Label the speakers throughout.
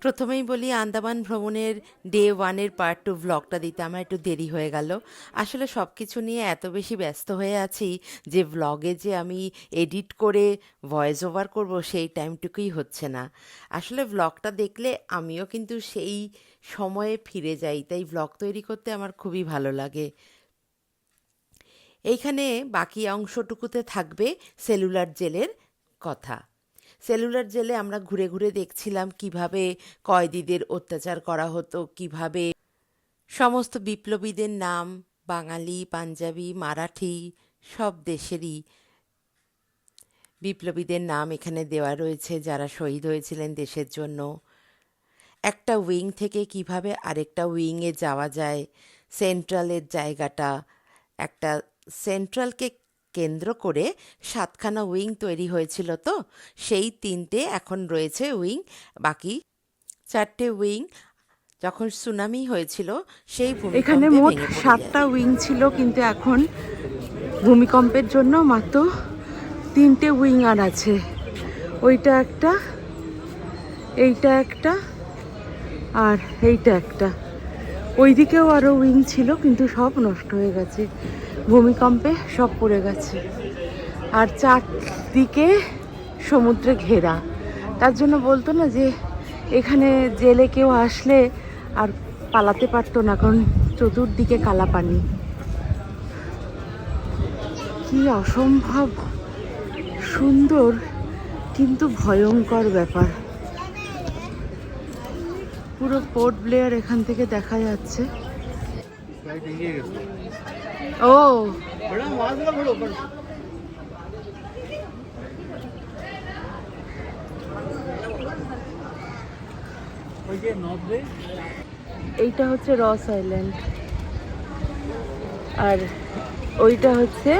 Speaker 1: প্রথমেই বলি আন্দামান ভ্রমণের ডে ওয়ানের পার্ট টু ভ্লগটা দিতে আমার একটু দেরি হয়ে গেল। আসলে সব কিছু নিয়ে এত বেশি ব্যস্ত হয়ে আছি যে ভ্লগে যে আমি এডিট করে ভয়েস ওভার করব সেই টাইমটুকুই হচ্ছে না। আসলে ভ্লগটা দেখলে আমিও কিন্তু সেই সময়ে ফিরে যাই, তাই ভ্লগ তৈরি করতে আমার খুবই ভালো লাগে। এইখানে বাকি অংশটুকুতে থাকবে সেলুলার জেলের কথা। সেলুলার জেলে আমরা ঘুরে ঘুরে দেখছিলাম কিভাবে কয়েদিদের অত্যাচার করা হতো, কিভাবে সমস্ত বিপ্লবীদের নাম বাঙালি, পাঞ্জাবি, মারাঠি সব দেশেরই বিপ্লবীদের নাম এখানে দেওয়া রয়েছে, যারা শহীদ হয়েছিলেন দেশের জন্য। একটা উইং থেকে কিভাবে আরেকটা উইংয়ে যাওয়া যায়, সেন্ট্রালের জায়গাটা, একটা সেন্ট্রালকে কেন্দ্র করে 7খানা উইং তৈরি হয়েছিল, তো সেই 3টে এখন রয়েছে উইং। বাকি 4টে উইং যখন সুনামি হয়েছিল সেই
Speaker 2: এখানে
Speaker 1: ভূমিকম্পে
Speaker 2: মোট
Speaker 1: ভেঙে পড়ে যায়।
Speaker 2: 7টা উইং ছিল, কিন্তু এখন ভূমিকম্পের জন্য মাত্র 3টে উইং আর আছে। ওইটা একটা, এইটা একটা, আর এইটা একটা। ওইদিকেও আরও উইং ছিল, কিন্তু সব নষ্ট হয়ে গেছে, ভূমিকম্পে সব পড়ে গেছে। আর চারদিকে সমুদ্রে ঘেরা। তার জন্য বলতো না যে এখানে জেলে কেউ আসলে আর পালাতে পারতো না, কারণ চতুর্দিকে কালা পানি। কি অসম্ভব সুন্দর কিন্তু ভয়ঙ্কর ব্যাপার। পুরো পোর্ট ব্লেয়ার এখান থেকে দেখা যাচ্ছে। ও এইটা হচ্ছে রস আইল্যান্ড, আর ওইটা হচ্ছে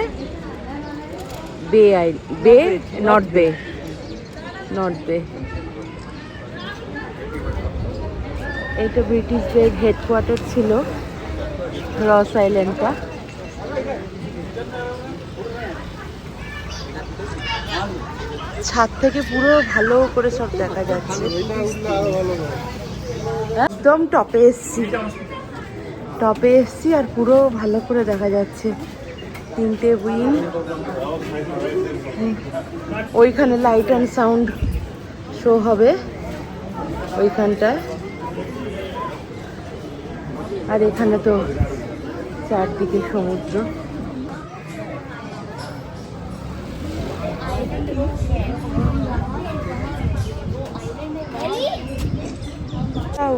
Speaker 2: বে নর্থ বে। এইটা ব্রিটিশদের হেডকোয়ার্টার ছিল, রস আইল্যান্ডটা। ছাদ থেকে পুরো ভালো করে সব দেখা যাচ্ছে। একদম টপে এসছি আর পুরো ভালো করে দেখা যাচ্ছে। 3টে উইং, ওইখানে লাইট অ্যান্ড সাউন্ড শো হবে ওইখানটায়। আর এখানে তো চারদিকে সমুদ্র।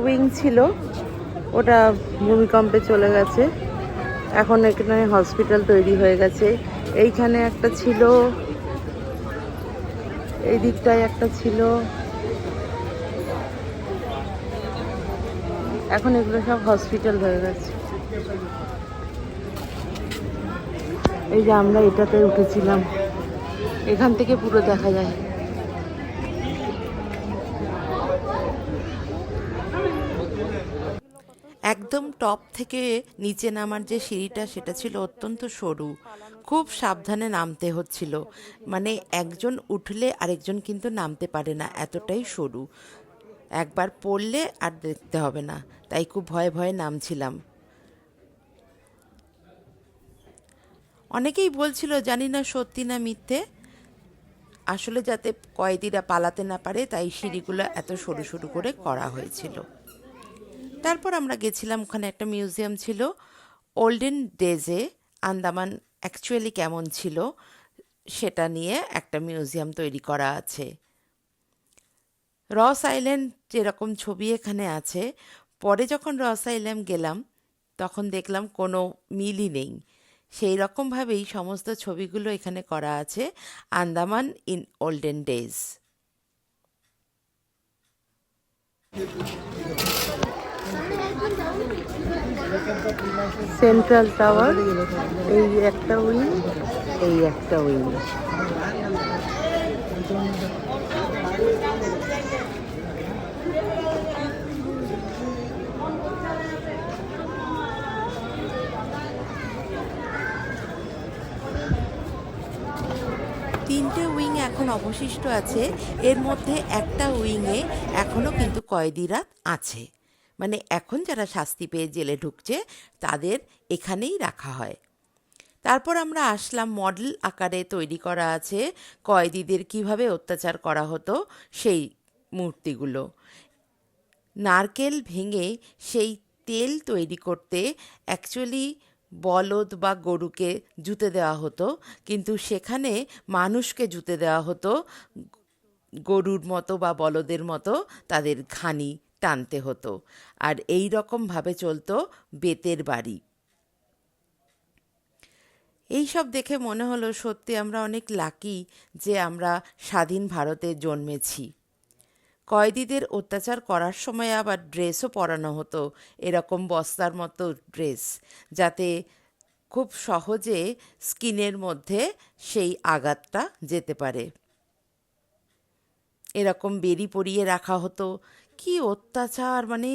Speaker 2: উইং ছিল, ওটা ভূমিকম্পে চলে গেছে। এখন এখানে হসপিটাল তৈরি হয়ে গেছে। এইখানে একটা ছিল, এই দিকটায় একটা ছিল। এখন এগুলো সব হসপিটাল হয়ে গেছে। এই যে আমরা এটাতে উঠেছিলাম, এখান থেকে পুরো দেখা যায়।
Speaker 1: একদম টপ থেকে নিচে নামার যে সিঁড়িটা সেটা ছিল অত্যন্ত সরু, খুব সাবধানে নামতে হচ্ছিল। মানে একজন উঠলে আরেকজন কিন্তু নামতে পারে না, এতটাই সরু। একবার পড়লে আর দেখতে হবে না, তাই খুব ভয়ে ভয়ে নামছিলাম। অনেকেই বলছিল, জানি না সত্যি না মিথ্যে, আসলে যাতে কয়েদিরা পালাতে না পারে তাই সিঁড়িগুলো এত সরু সরু করে করা হয়েছিল। তারপর আমরা গেছিলাম, ওখানে একটা মিউজিয়াম ছিল, ওল্ডেন ডেজে আন্দামান অ্যাকচুয়ালি কেমন ছিল সেটা নিয়ে একটা মিউজিয়াম তৈরি করা আছে। রস আইল্যান্ড যেরকম ছবি এখানে আছে, পরে যখন রস আইল্যান্ড গেলাম তখন দেখলাম কোনো মিলই নেই। সেই রকমভাবেই সমস্ত ছবিগুলো এখানে করা আছে, Andaman in ওল্ডেন days.
Speaker 2: Central tower, এই একটা উইং, এই একটা উইং।
Speaker 1: তিনটে উইং এখন অবশিষ্ট আছে, এর মধ্যে একটা উইংয়ে এখনও কিন্তু কয়েদিরা আছে। মানে এখন যারা শাস্তি পেয়ে জেলে ঢুকছে তাদের এখানেই রাখা হয়। তারপর আমরা আসলাম, মডেল আকারে তৈরি করা আছে কয়েদিদের কিভাবে অত্যাচার করা হতো সেই মূর্তিগুলো। নারকেল ভেঙে সেই তেল তৈরি করতে অ্যাকচুয়ালি বলদ বা গরুকে জুতে দেওয়া হতো, কিন্তু সেখানে মানুষকে জুতে দেওয়া হতো গরুর মতো বা বলদের মতো, তাদের ঘানি টানতে হতো। আর এই রকমভাবে চলতো বেতের বাড়ি। এই সব দেখে মনে হলো সত্যি আমরা অনেক লাকি যে আমরা স্বাধীন ভারতে জন্মেছি। কয়েদিদের অত্যাচার করার সময় আবার ড্রেসও পরানো হতো, এরকম বস্তার মতো ড্রেস, যাতে খুব সহজে স্কিনের মধ্যে সেই আঘাতটা যেতে পারে। এরকম বেরি পরিয়ে রাখা হতো। কি অত্যাচার! মানে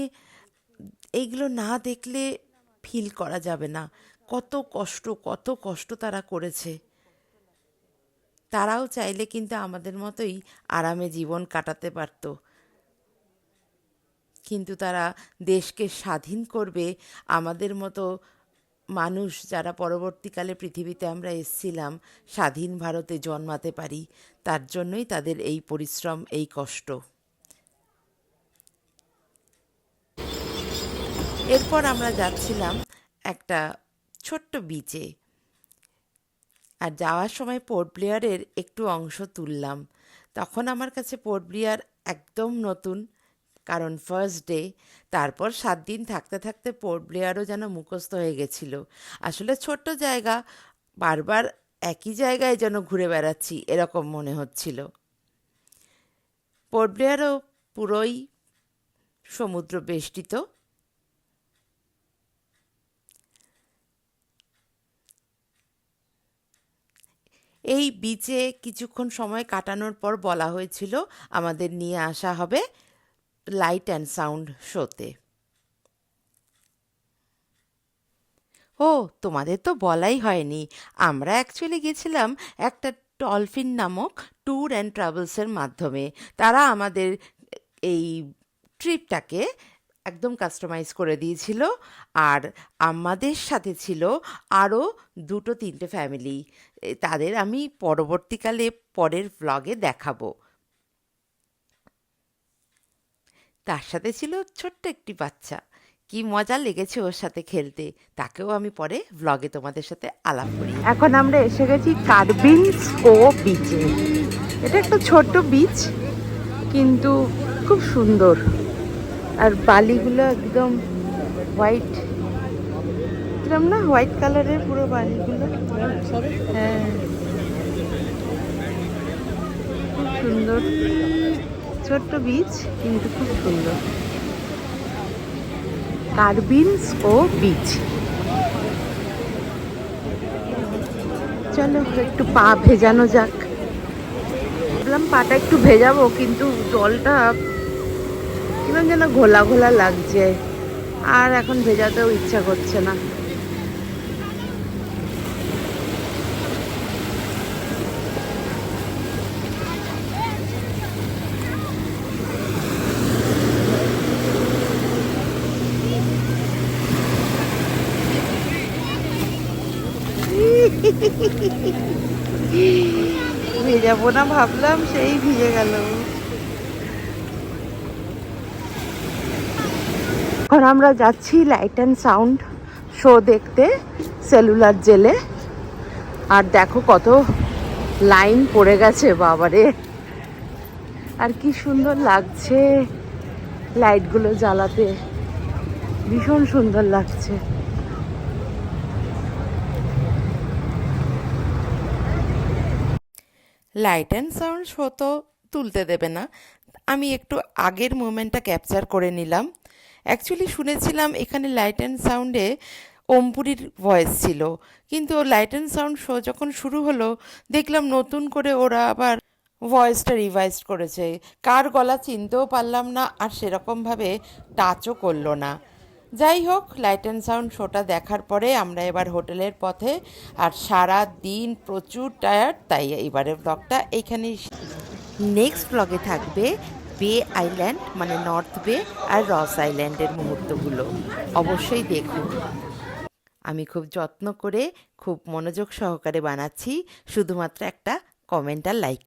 Speaker 1: এইগুলো না দেখলে ফিল করা যাবে না কত কষ্ট তারা করেছে। তারাও চাইলে কিন্তু আমাদের মতোই আরামে জীবন কাটাতে পারত, কিন্তু তারা দেশকে স্বাধীন করবে আমাদের মতো মানুষ যারা পরবর্তীকালে পৃথিবীতে আমরা এসছিলাম স্বাধীন ভারতে জন্মাতে পারি, তার জন্যই তাদের এই পরিশ্রম, এই কষ্ট। এরপর আমরা যাচ্ছিলাম একটা ছোট্ট বিচে, আর যাওয়ার সময় পোর্ট ব্লেয়ারের একটু অংশ তুললাম। তখন আমার কাছে পোর্ট ব্লেয়ার একদম নতুন, কারণ ফার্স্ট ডে। তারপর 7 দিন থাকতে থাকতে পোর্ট ব্লেয়ারও যেন মুখস্থ হয়ে গেছিল। আসলে ছোট্ট জায়গা, বারবার একই জায়গায় যেন ঘুরে বেড়াচ্ছি এরকম মনে হচ্ছিল। পোর্ট ব্লেয়ারও পুরোই সমুদ্র বেষ্টিত। এই বিচে কিছুক্ষণ সময় কাটানোর পর বলা হয়েছিল আমাদের নিয়ে আসা হবে লাইট অ্যান্ড সাউন্ড শোতে। ও, তোমাদের তো বলাই হয়নি, আমরা অ্যাকচুয়ালি গেছিলাম একটা ডলফিন নামক ট্যুর অ্যান্ড ট্রাভেলসের মাধ্যমে। তারা আমাদের এই ট্রিপটাকে একদম কাস্টমাইজ করে দিয়েছিল, আর আমাদের সাথে ছিল আরও 2-3টে ফ্যামিলি। তাদের আমি পরবর্তীকালে পরের ভ্লগে দেখাবো। তার সাথে ছিল ছোট্ট একটি বাচ্চা। কি মজা লেগেছে ওর সাথে খেলতে, তাকেও আমি পরে ভ্লগে তোমাদের সাথে আলাপ করি। এখন আমরা এসে গেছি কার্বিনস কো বিচে। এটা একটা ছোট্ট বিচ, কিন্তু খুব সুন্দর। আর বালিগুলো একদম হোয়াইট, কিরম না, হোয়াইট কালারের পুরো বালিগুলো। হ্যাঁ, খুব সুন্দর। ছোট্ট বিচ কিন্তু খুব সুন্দর। কার্বিনস ও বিচ। চলো একটু পা ভেজানো যাক। ভাবলাম পাটা একটু ভেজাবো, কিন্তু জলটা কিরম যেন ঘোলা ঘোলা লাগছে, আর এখন ভেজাতেও ইচ্ছা করছে না। ভেজাবো না ভাবলাম, সেই ভিজে গেল। এখন আমরা যাচ্ছি লাইট অ্যান্ড সাউন্ড শো দেখতে সেলুলার জেলে। আর দেখো কত লাইন পড়ে গেছে বাবারে, আর কি সুন্দর লাগছে লাইটগুলো জ্বালাতে, ভীষণ সুন্দর লাগছে। লাইট অ্যান্ড সাউন্ড শো তো তুলতে দেবে না, আমি একটু আগের মোমেন্টটা ক্যাপচার করে নিলাম। অ্যাকচুয়ালি শুনেছিলাম এখানে লাইট অ্যান্ড সাউন্ডে ওমপুরীর ভয়েস ছিল, কিন্তু লাইট অ্যান্ড সাউন্ড শো যখন শুরু হলো দেখলাম নতুন করে ওরা আবার ভয়েসটা রিভাইজ করেছে। কার গলা চিনতেও পারলাম না, আর সেরকমভাবে টাচও করলো না। যাই হোক, লাইট অ্যান্ড সাউন্ড শোটা দেখার পরে আমরা এবার হোটেলের পথে। আর সারা দিন প্রচুর টায়ার্ড, তাই এবারের ব্লগটা এইখানেই। নেক্সট ব্লগে থাকবে বে আইল্যান্ড মানে নর্থ বে আর রস আইল্যান্ডের মুহূর্তগুলো, অবশ্যই দেখুন। আমি খুব যত্ন করে খুব মনোযোগ সহকারে বানাচ্ছি, শুধুমাত্র একটা কমেন্ট আর লাইক